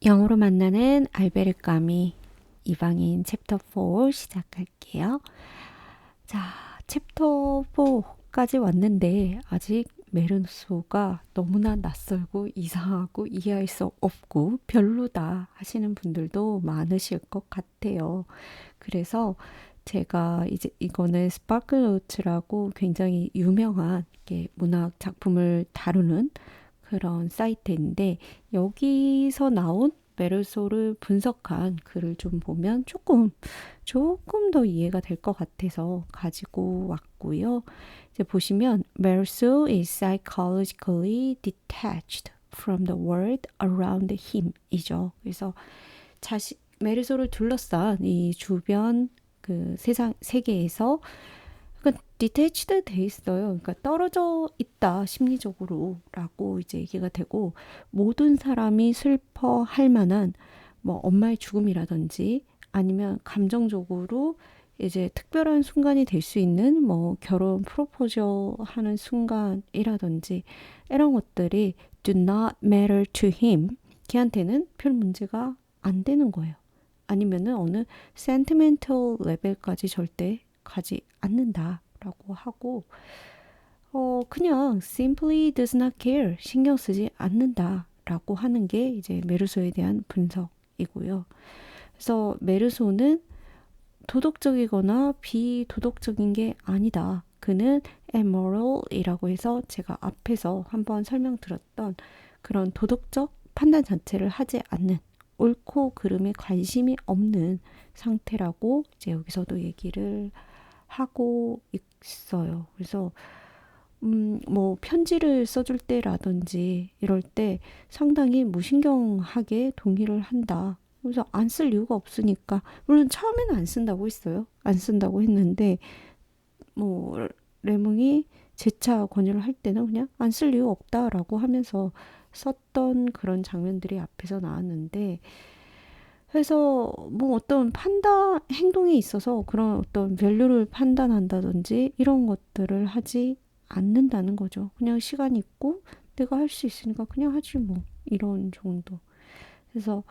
영어로 만나는 알베르 까미 이방인 챕터 4 시작할게요. 자, 챕터 4까지 왔는데 아직 메르소가 너무나 낯설고 이상하고 이해할 수 없고 별로다 하시는 분들도 많으실 것 같아요. 그래서 제가 이제 이거는 스파클노츠라고 굉장히 유명한 문학 작품을 다루는 그런 사이트인데 여기서 나온 메르소를 분석한 글을 좀 보면 조금 더 이해가 될 것 같아서 가지고 왔고요. 이제 보시면 Meroso is psychologically detached from the world around him 이죠. 그래서 메르소를 둘러싼 이 주변 그 세계에서 그러니까 디테이치드 돼 있어요. 그러니까 떨어져 있다 심리적으로라고 이제 얘기가 되고 모든 사람이 슬퍼할 만한 뭐 엄마의 죽음이라든지 아니면 감정적으로 이제 특별한 순간이 될 수 있는 뭐 결혼 프로포즈 하는 순간이라든지 이런 것들이 do not matter to him. 걔한테는 별 문제가 안 되는 거예요. 아니면은 어느 sentimental 레벨까지 절대 가지 않는다라고 하고 그냥 simply does not care 신경 쓰지 않는다라고 하는 게 이제 메르소에 대한 분석이고요. 그래서 메르소는 도덕적이거나 비도덕적인 게 아니다. 그는 amoral이라고 해서 제가 앞에서 한번 설명드렸던 그런 도덕적 판단 자체를 하지 않는 옳고 그름에 관심이 없는 상태라고 이제 여기서도 얘기를 하고 있어요. 그래서 뭐 편지를 써줄 때라든지 이럴 때 상당히 무신경하게 동의를 한다. 그래서 안 쓸 이유가 없으니까 물론 처음에는 안 쓴다고 했어요. 안 쓴다고 했는데 뭐 레몽이 재차 권유를 할 때는 그냥 안 쓸 이유 없다라고 하면서 썼던 그런 장면들이 앞에서 나왔는데 그래서 뭐 어떤 판단 행동에 있어서 그런 어떤 밸류를 판단한다든지 이런 것들을 하지 않는다는 거죠. 그냥 시간 있고 내가 할 수 있으니까 그냥 하지 뭐 이런 정도. 그래서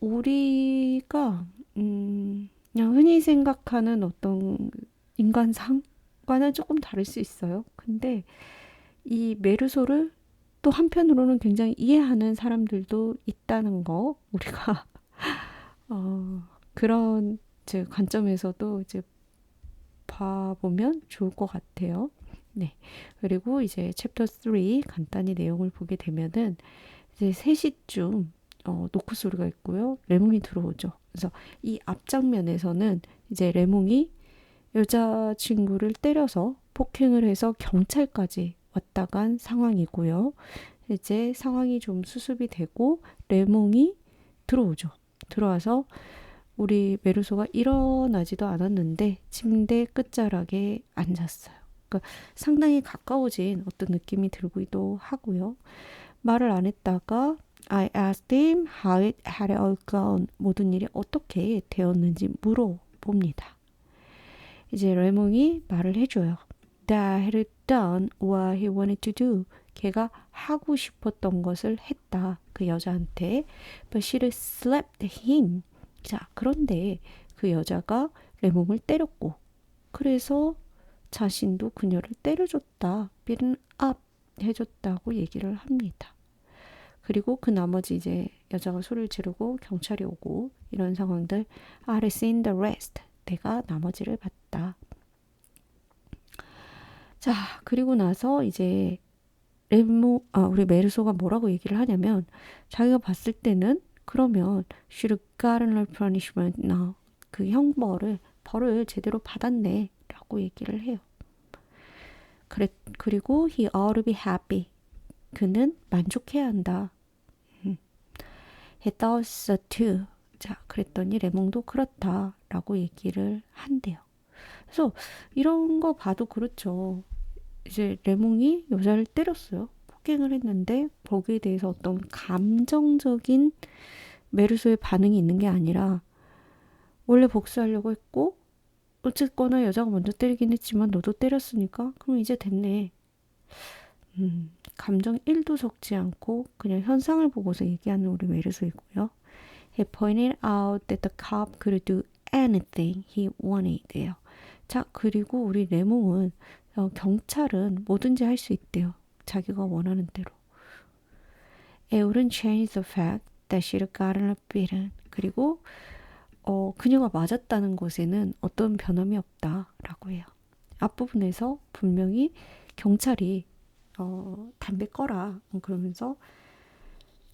우리가 그냥 흔히 생각하는 어떤 인간상과는 조금 다를 수 있어요. 근데 이 메르소를 또 한편으로는 굉장히 이해하는 사람들도 있다는 거 우리가 그런 제 관점에서도 이제 봐보면 좋을 것 같아요. 네. 그리고 이제 챕터 3 간단히 내용을 보게 되면은 이제 3시쯤 노크 소리가 있고요. 레몽이 들어오죠. 그래서 이 앞장면에서는 이제 레몽이 여자친구를 때려서 폭행을 해서 경찰까지 왔다 간 상황이고요. 이제 상황이 좀 수습이 되고 레몽이 들어오죠. 들어와서 우리 메르소가 일어나지도 않았는데 침대 끝자락에 앉았어요. 그러니까 상당히 가까워진 어떤 느낌이 들기도 하고요. 말을 안 했다가 I asked him how it had all gone. 모든 일이 어떻게 되었는지 물어봅니다. 이제 레몽이 말을 해줘요. That he had done what he wanted to do. 걔가 하고 싶었던 것을 했다. 그 여자한테. But she slapped him. 자, 그런데 그 여자가 레몽을 때렸고 그래서 자신도 그녀를 때려줬다. beaten up 해줬다고 얘기를 합니다. 그리고 그 나머지 이제 여자가 소리를 지르고 경찰이 오고 이런 상황들 I've seen the rest. 내가 나머지를 봤다. 자, 그리고 나서 이제 우리 메르소가 뭐라고 얘기를 하냐면 자기가 봤을 때는 그러면 should have gotten her punishment now. 그 벌을 제대로 받았네 라고 얘기를 해요. 그리고 he ought to be happy. 그는 만족해야 한다. He thought so too. 자, 그랬더니 레몽도 그렇다라고 얘기를 한대요. 그래서 이런 거 봐도 그렇죠. 이제 레몽이 여자를 때렸어요. 폭행을 했는데 거기에 대해서 어떤 감정적인 메르소의 반응이 있는 게 아니라 원래 복수하려고 했고 어쨌거나 여자가 먼저 때리긴 했지만 너도 때렸으니까 그럼 이제 됐네. 감정 1도 섞지 않고 그냥 현상을 보고서 얘기하는 우리 메르소이고요. He pointed out that the cop could do anything he wanted예요. 자, 그리고 우리 레몽은 경찰은 뭐든지 할 수 있대요. 자기가 원하는 대로. It wouldn't change the fact that she'd gotten a beating. 그리고 그녀가 맞았다는 것에는 어떤 변함이 없다라고 해요. 앞부분에서 분명히 경찰이 담배 꺼라 그러면서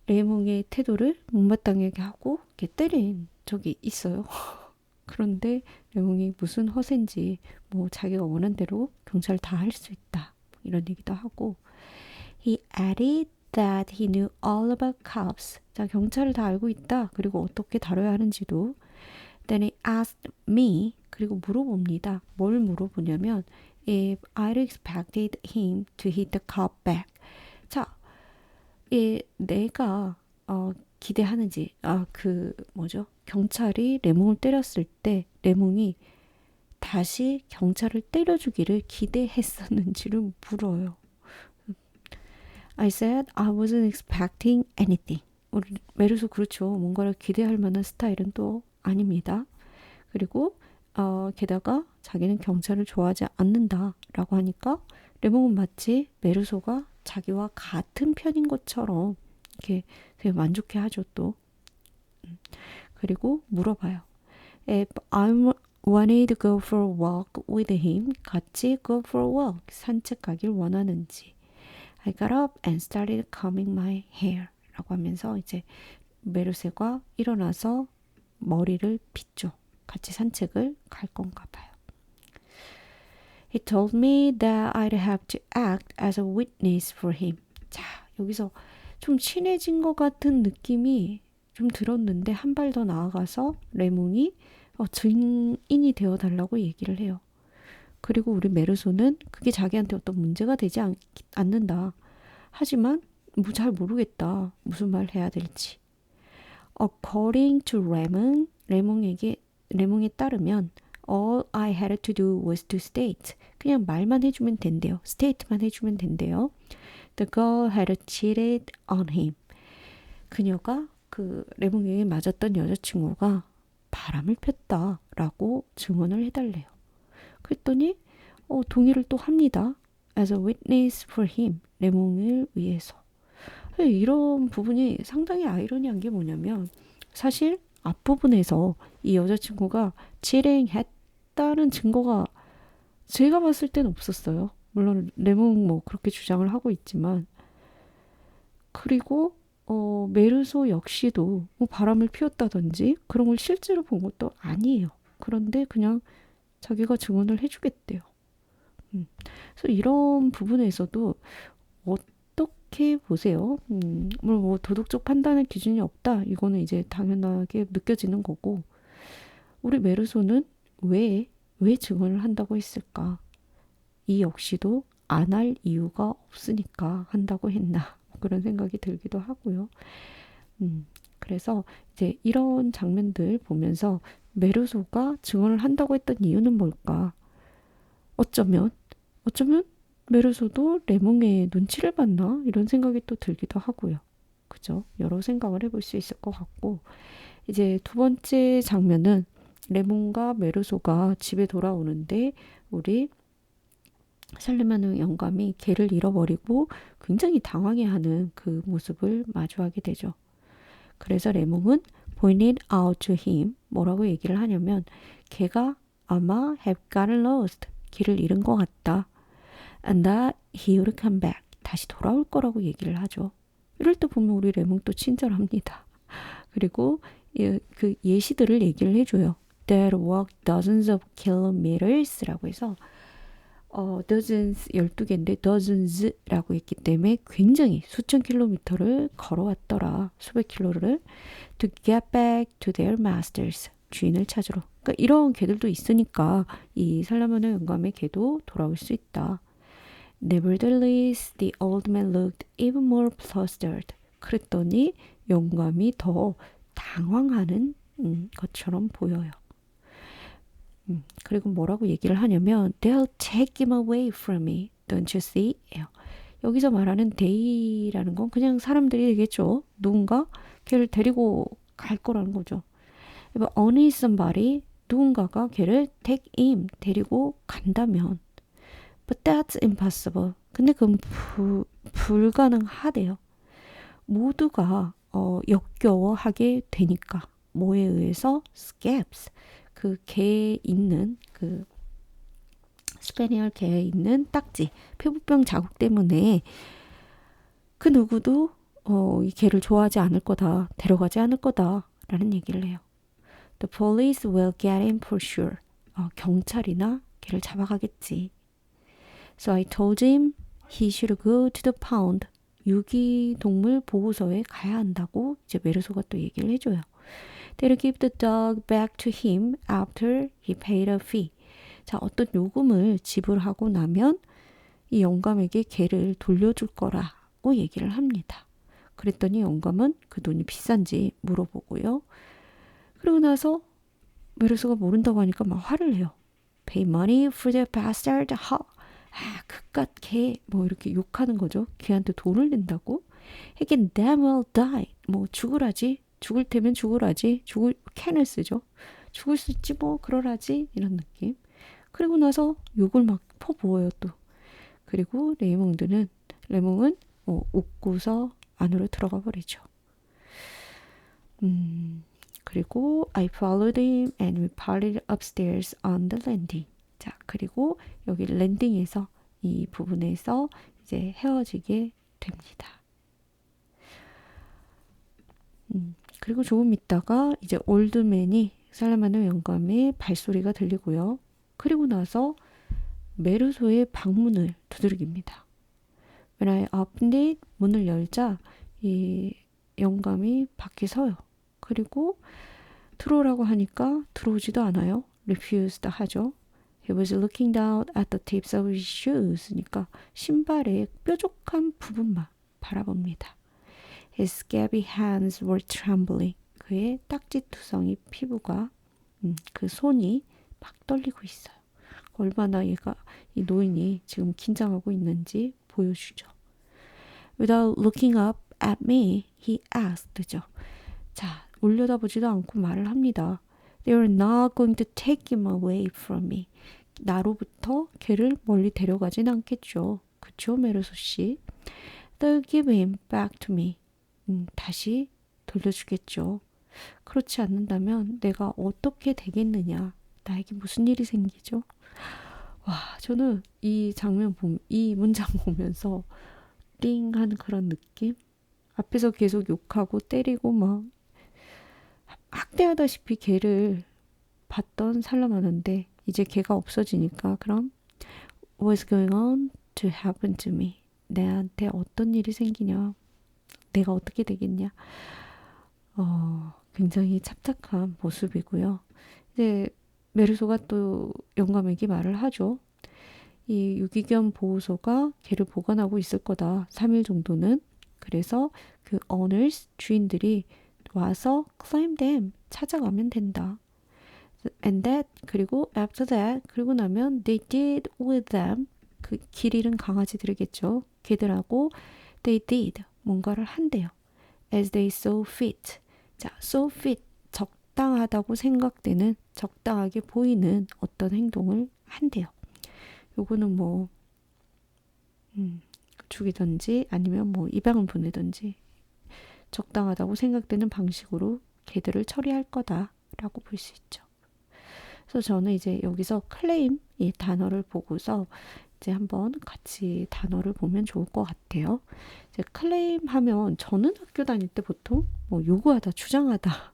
레몽의 태도를 못마땅하게 하고 이렇게 때린 적이 있어요. 그런데 레몽이 무슨 허세인지 뭐 자기가 원한 대로 경찰 다 할 수 있다 이런 얘기도 하고 He added that he knew all about cops. 자, 경찰을 다 알고 있다. 그리고 어떻게 다뤄야 하는지도. Then he asked me. 그리고 물어봅니다. 뭘 물어보냐면 if I'd expected him to hit the cop back. 자, 내가 기대하는지 뭐죠? 경찰이 레몽을 때렸을 때 레몽이 다시 경찰을 때려주기를 기대했었는지를 물어요. I said I wasn't expecting anything. 우리 메르소 그렇죠. 뭔가를 기대할 만한 스타일은 또 아닙니다. 그리고 게다가 자기는 경찰을 좋아하지 않는다라고 하니까 레몽은 마치 메르소가 자기와 같은 편인 것처럼 이렇게 되게 만족해하죠 또. 그리고 물어봐요. If I wanted to go for a walk with him, 같이 go for a walk, 산책 가길 원하는지. I got up and started combing my hair 라고 하면서 이제 메르세가 일어나서 머리를 빗죠. 같이 산책을 갈 건가 봐요. He told me that I'd have to act as a witness for him. 자, 여기서 좀 친해진 것 같은 느낌이 좀 들었는데 한 발 더 나아가서 레몽이 증인이 되어달라고 얘기를 해요. 그리고 우리 메르소는 그게 자기한테 어떤 문제가 되지 않는다. 하지만 뭐 잘 모르겠다. 무슨 말 해야 될지. According to Lemon, 레몽에 따르면 all I had to do was to state. 그냥 말만 해주면 된대요. state만 해주면 된대요. The girl had cheated on him. 그녀가 그 레몽에게 맞았던 여자친구가 바람을 폈다라고 증언을 해달래요. 그랬더니 동의를 또 합니다. As a witness for him. 레몽을 위해서. 이런 부분이 상당히 아이러니한 게 뭐냐면 사실 앞부분에서 이 여자친구가 실행했다는 증거가 제가 봤을 때는 없었어요. 물론 레몽 뭐 그렇게 주장을 하고 있지만 그리고 메르소 역시도 뭐 바람을 피웠다든지 그런 걸 실제로 본 것도 아니에요. 그런데 그냥 자기가 증언을 해주겠대요. 그래서 이런 부분에서도 어떻게 보세요? 뭐 도덕적 판단의 기준이 없다. 이거는 이제 당연하게 느껴지는 거고 우리 메르소는 왜 증언을 한다고 했을까? 이 역시도 안 할 이유가 없으니까 한다고 했나 그런 생각이 들기도 하고요. 그래서 이제 이런 장면들 보면서 메르소가 증언을 한다고 했던 이유는 뭘까? 어쩌면 메르소도 레몽의 눈치를 봤나? 이런 생각이 또 들기도 하고요. 그죠? 여러 생각을 해볼 수 있을 것 같고 이제 두 번째 장면은 레몽과 메르소가 집에 돌아오는데 우리 살레마누 영감이 걔를 잃어버리고 굉장히 당황해하는 그 모습을 마주하게 되죠. 그래서 레몽은 pointed out to him 뭐라고 얘기를 하냐면 걔가 아마 have gotten lost 길을 잃은 것 같다. And that he would come back 다시 돌아올 거라고 얘기를 하죠. 이럴 때 보면 우리 레몽 또 친절합니다. 그리고 그 예시들을 얘기를 해줘요. That walked dozens of kilometers 라고 해서 dozens 12개인데 dozens라고 했기 때문에 굉장히 수천 킬로미터를 걸어왔더라. 수백 킬로를 to get back to their masters. 주인을 찾으러. 그러니까 이런 개들도 있으니까 이 살라모네 영감의 개도 돌아올 수 있다. Nevertheless, the old man looked even more flustered. 그랬더니 영감이 더 당황하는 것처럼 보여요. 그리고 뭐라고 얘기를 하냐면 They'll take him away from me. Don't you see? 여기서 말하는 day라는 건 그냥 사람들이 되겠죠. 누군가 걔를 데리고 갈 거라는 거죠. only somebody, 누군가가 걔를 take him, 데리고 간다면 but that's impossible. 근데 그건 불가능하대요. 모두가 역겨워하게 되니까. 뭐에 의해서? scabs, 그 개에 있는 그 스페니얼 개에 있는 딱지, 피부병 자국 때문에 그 누구도 이 개를 좋아하지 않을 거다, 데려가지 않을 거다라는 얘기를 해요. The police will get him for sure. 경찰이나 걔를 잡아가겠지. So I told him he should go to the pound. 유기동물 보호소에 가야 한다고 이제 메르소가 또 얘기를 해줘요. They'll give the dog back to him after he paid a fee. 자, 어떤 요금을 지불하고 나면 이 영감에게 개를 돌려줄 거라고 얘기를 합니다. 그랬더니 영감은 그 돈이 비싼지 물어보고요. 그리고 나서 메르소가 모른다고 하니까 막 화를 내요. Pay money for the bastard. 그깟 개, 뭐 이렇게 욕하는 거죠. 걔한테 돈을 낸다고? He can damn well die. 뭐 죽으라지. 죽을 테면 죽으라지. 죽을 can을 쓰죠. 죽을 수 있지 뭐 그러라지. 이런 느낌. 그리고 나서 욕을 막 퍼부어요 또. 그리고 레몽은 웃고서 안으로 들어가 버리죠. 그리고 I followed him and we parted upstairs on the landing. 자, 그리고 여기 랜딩에서 이 부분에서 이제 헤어지게 됩니다. 그리고 조금 있다가 이제 올드맨이 살라마노 영감의 발소리가 들리고요. 그리고 나서 메르소의 방문을 두드립니다. When I opened it, 문을 열자 이 영감이 밖에 서요. 그리고 들어오라고 하니까 들어오지도 않아요. refused 하죠. He was looking down at the tips of his shoes. 그러니까 신발의 뾰족한 부분만 바라봅니다. His scabby hands were trembling. 그의 딱지투성이 피부가 그 손이 막 떨리고 있어요. 얼마나 이 노인이 지금 긴장하고 있는지 보여주죠. Without looking up at me, he asked. 자, 올려다보지도 않고 말을 합니다. They were not going to take him away from me. 나로부터 걔를 멀리 데려가진 않겠죠. 그쵸, 메르소 씨? They'll give him back to me. 다시 돌려주겠죠. 그렇지 않는다면 내가 어떻게 되겠느냐. 나에게 무슨 일이 생기죠? 와, 저는 이 이 문장 보면서 띵한 그런 느낌? 앞에서 계속 욕하고 때리고 막 학대하다시피 걔를 봤던 살라마노인데 이제 걔가 없어지니까 그럼 What's going on to happen to me? 내한테 어떤 일이 생기냐? 내가 어떻게 되겠냐? 굉장히 찹찹한 모습이고요. 이제 메르소가 또 영감에게 말을 하죠. 이 유기견 보호소가 걔를 보관하고 있을 거다. 3일 정도는. 그래서 그 owners, 주인들이 와서 claim them, 찾아가면 된다. And that, 그리고 after that, 그리고 나면 they did with them, 그 길 잃은 강아지들이겠죠. 걔들하고 they did, 뭔가를 한대요. As they saw fit. 자, saw fit, 적당하다고 생각되는, 적당하게 보이는 어떤 행동을 한대요. 요거는 뭐 죽이든지 아니면 뭐 입양을 보내든지 적당하다고 생각되는 방식으로 걔들을 처리할 거다라고 볼 수 있죠. 그래서 저는 이제 여기서 클레임 이 단어를 보고서 이제 한번 같이 단어를 보면 좋을 것 같아요. 이제 클레임 하면 저는 학교 다닐 때 보통 뭐 요구하다, 주장하다,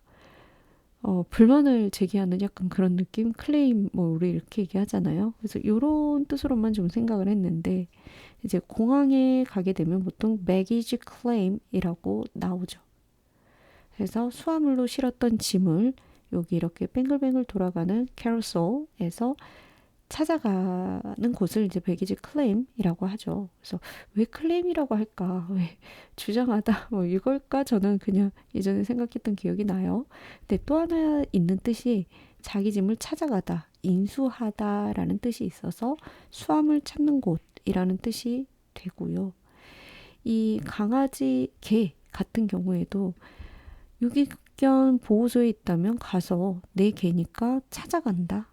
불만을 제기하는 약간 그런 느낌? 클레임, 뭐, 우리 이렇게 얘기하잖아요. 그래서 이런 뜻으로만 좀 생각을 했는데, 이제 공항에 가게 되면 보통 baggage claim이라고 나오죠. 그래서 수화물로 실었던 짐을 여기 이렇게 뱅글뱅글 돌아가는 carousel에서 찾아가는 곳을 이제 baggage claim이라고 하죠. 그래서 왜 클레임이라고 할까? 왜 주장하다? 뭐 이걸까? 저는 그냥 예전에 생각했던 기억이 나요. 근데 또 하나 있는 뜻이 자기 짐을 찾아가다, 인수하다라는 뜻이 있어서 수화물 찾는 곳이라는 뜻이 되고요. 이 강아지, 개 같은 경우에도 유기견 보호소에 있다면 가서 내 개니까 찾아간다.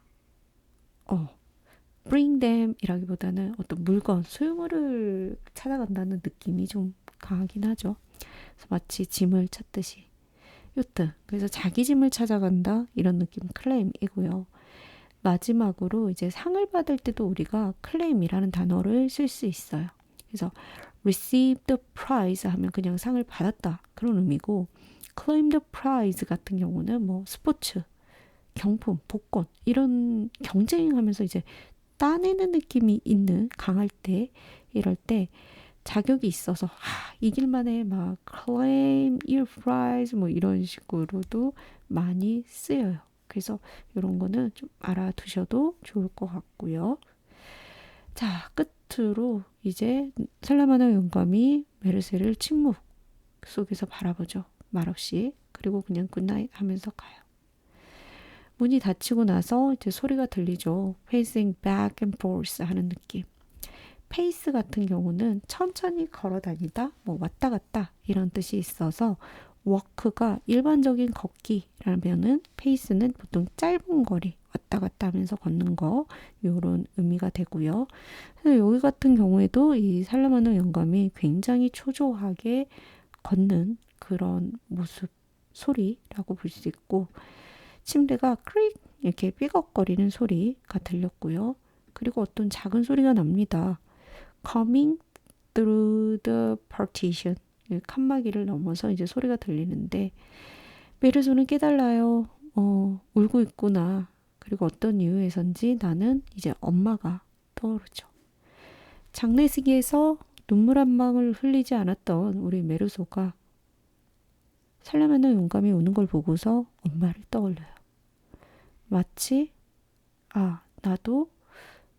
bring them 이라기보다는 어떤 물건, 소유물을 찾아간다는 느낌이 좀 강하긴 하죠. 그래서 마치 짐을 찾듯이. 요트. 그래서 자기 짐을 찾아간다. 이런 느낌 클레임이고요. 마지막으로 이제 상을 받을 때도 우리가 클레임이라는 단어를 쓸 수 있어요. 그래서 receive the prize 하면 그냥 상을 받았다. 그런 의미고 claim the prize 같은 경우는 뭐 스포츠, 경품, 복권 이런 경쟁하면서 이제 따내는 느낌이 있는 강할 때 이럴 때 자격이 있어서 이길 만해 막 claim your prize 뭐 이런 식으로도 많이 쓰여요. 그래서 이런 거는 좀 알아두셔도 좋을 것 같고요. 자, 끝으로 이제 살라마나 영감이 메르세를 침묵 속에서 바라보죠. 말없이. 그리고 그냥 굿나잇 하면서 가요. 문이 닫히고 나서 이제 소리가 들리죠. pacing back and forth 하는 느낌. 페이스 같은 경우는 천천히 걸어 다니다, 뭐 왔다 갔다 이런 뜻이 있어서 워크가 일반적인 걷기라면은 페이스는 보통 짧은 거리 왔다 갔다 하면서 걷는 거 이런 의미가 되고요. 그래서 여기 같은 경우에도 이 살라마노 영감이 굉장히 초조하게 걷는 그런 모습 소리라고 볼 수 있고 침대가 크릭 이렇게 삐걱거리는 소리가 들렸고요. 그리고 어떤 작은 소리가 납니다. Coming through the partition. 칸막이를 넘어서 이제 소리가 들리는데 메르소는 깨달아요. 울고 있구나. 그리고 어떤 이유에선지 나는 이제 엄마가 떠오르죠. 장례식에서 눈물 한 방울 흘리지 않았던 우리 메르소가 살라마노 용감이 우는 걸 보고서 엄마를 떠올려요. 마치 나도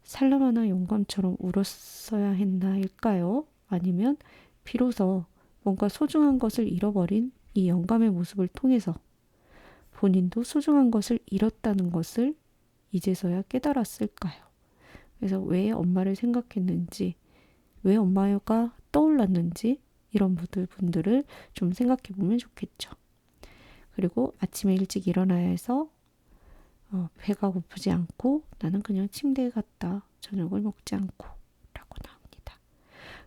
살라마나 용감처럼 울었어야 했나일까요? 아니면 비로소 뭔가 소중한 것을 잃어버린 이 영감의 모습을 통해서 본인도 소중한 것을 잃었다는 것을 이제서야 깨달았을까요? 그래서 왜 엄마를 생각했는지, 왜 엄마가 떠올랐는지 이런 분들을 좀 생각해 보면 좋겠죠. 그리고 아침에 일찍 일어나야 해서 배가 고프지 않고 나는 그냥 침대에 갔다 저녁을 먹지 않고 라고 나옵니다.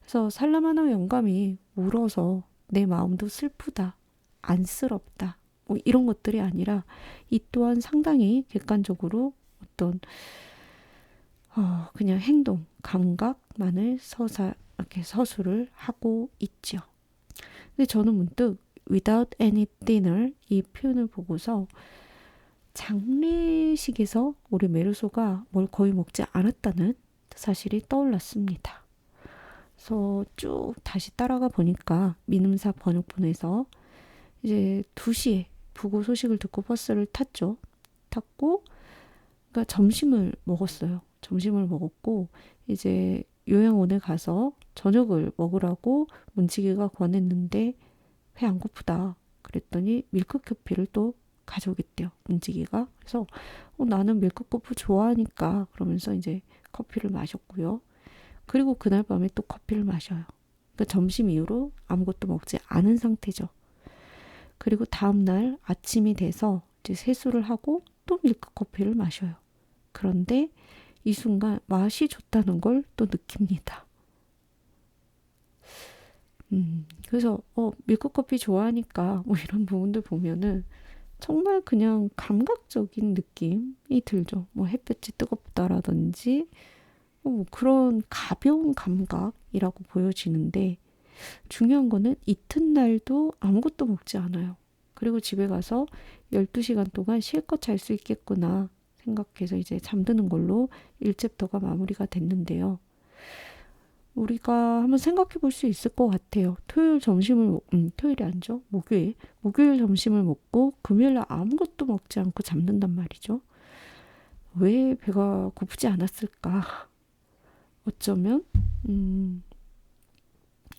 그래서 살라마노 영감이 울어서 내 마음도 슬프다, 안쓰럽다 뭐 이런 것들이 아니라 이 또한 상당히 객관적으로 어떤 그냥 행동, 감각만을 이렇게 서술을 하고 있죠. 근데 저는 문득 without any dinner 이 표현을 보고서 장례식에서 우리 메르소가 뭘 거의 먹지 않았다는 사실이 떠올랐습니다. 그래서 쭉 다시 따라가 보니까 민음사 번역본에서 이제 2시에 부고 소식을 듣고 버스를 탔죠. 탔고 그러니까 점심을 먹었어요. 점심을 먹었고 이제 요양원에 가서 저녁을 먹으라고 문지기가 권했는데 배 안 고프다. 그랬더니 밀크커피를 또 가져오겠대요. 문지기가. 그래서 나는 밀크커피 좋아하니까 그러면서 이제 커피를 마셨고요. 그리고 그날 밤에 또 커피를 마셔요. 그러니까 점심 이후로 아무것도 먹지 않은 상태죠. 그리고 다음날 아침이 돼서 이제 세수를 하고 또 밀크커피를 마셔요. 그런데 이 순간 맛이 좋다는 걸 또 느낍니다. 그래서 밀크커피 좋아하니까 뭐 이런 부분들 보면은 정말 그냥 감각적인 느낌이 들죠. 뭐 햇볕이 뜨겁다라든지 뭐 그런 가벼운 감각이라고 보여지는데 중요한 거는 이튿날도 아무것도 먹지 않아요. 그리고 집에 가서 12시간 동안 실컷 잘 수 있겠구나 생각해서 이제 잠드는 걸로 1챕터가 마무리가 됐는데요. 우리가 한번 생각해 볼 수 있을 것 같아요. 토요일이 아니죠. 목요일 점심을 먹고 금요일날 아무것도 먹지 않고 잠든단 말이죠. 왜 배가 고프지 않았을까? 어쩌면,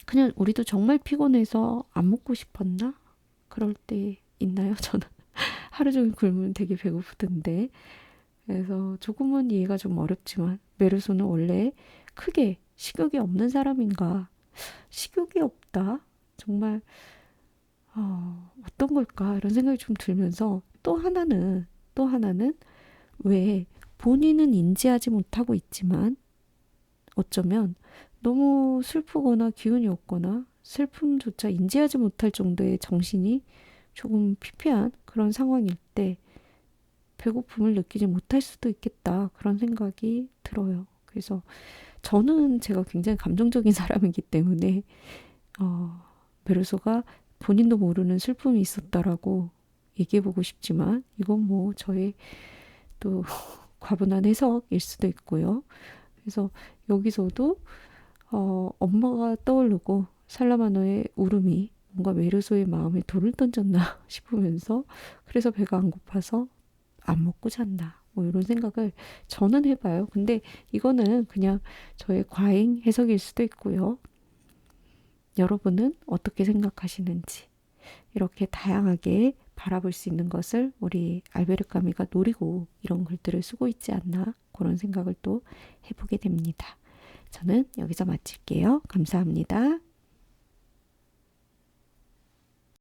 그냥 우리도 정말 피곤해서 안 먹고 싶었나? 그럴 때 있나요? 저는 하루 종일 굶으면 되게 배고프던데. 그래서 조금은 이해가 좀 어렵지만, 메르소는 원래 크게 식욕이 없는 사람인가 식욕이 없다. 정말 어떤 걸까? 이런 생각이 좀 들면서 또 하나는 왜 본인은 인지하지 못하고 있지만 어쩌면 너무 슬프거나 기운이 없거나 슬픔조차 인지하지 못할 정도의 정신이 조금 피폐한 그런 상황일 때 배고픔을 느끼지 못할 수도 있겠다. 그런 생각이 들어요. 그래서 저는 제가 굉장히 감정적인 사람이기 때문에 어, 베르소가 본인도 모르는 슬픔이 있었다라고 얘기해보고 싶지만 이건 뭐 저의 또 과분한 해석일 수도 있고요. 그래서 여기서도 엄마가 떠오르고 살라마노의 울음이 뭔가 메르소의 마음에 돌을 던졌나 싶으면서 그래서 배가 안 고파서 안 먹고 잔다. 뭐 이런 생각을 저는 해봐요. 근데 이거는 그냥 저의 과잉 해석일 수도 있고요. 여러분은 어떻게 생각하시는지 이렇게 다양하게 바라볼 수 있는 것을 우리 알베르 까미가 노리고 이런 글들을 쓰고 있지 않나 그런 생각을 또 해보게 됩니다. 저는 여기서 마칠게요. 감사합니다.